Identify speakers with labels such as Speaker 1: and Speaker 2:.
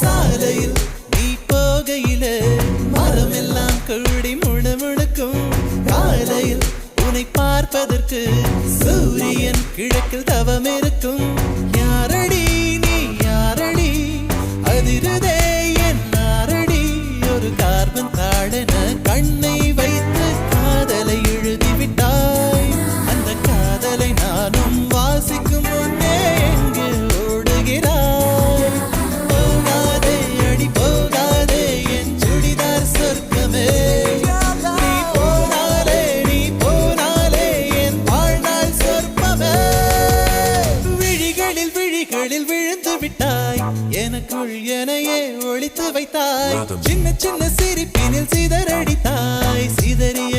Speaker 1: சாலையில் நீ போகையில மரமெல்லாம் கூடி முணுமுணுக்கும். காலையில் உன்னை பார்ப்பதற்கு சூரியன் கிழக்கில் தவம் இருக்கும். யாரடி நீ யாரடி அதிருதே என் நாரடி. ஒரு கார்பன் தாழன கண்ணை வைத்து காதலை எழுதிவிட்டாய். அந்த காதலை நானும் வாசிக்கும் முன்னே எங்கு ஓடுகிறாய். போகாதே அடி போகாதே என் சுடிதார் சொர்க்கமே. நீ போனாலே என் வாழ்நாள் சொர்ப்பமே. விழிகளில் விழிகளில் விழுந்து விட்டாய். எனக்குள் எனையே ஒளித்து வைத்தாய். சின்ன சின்ன சிரிப்பினில் சிதறடித்தாய். சிதறிய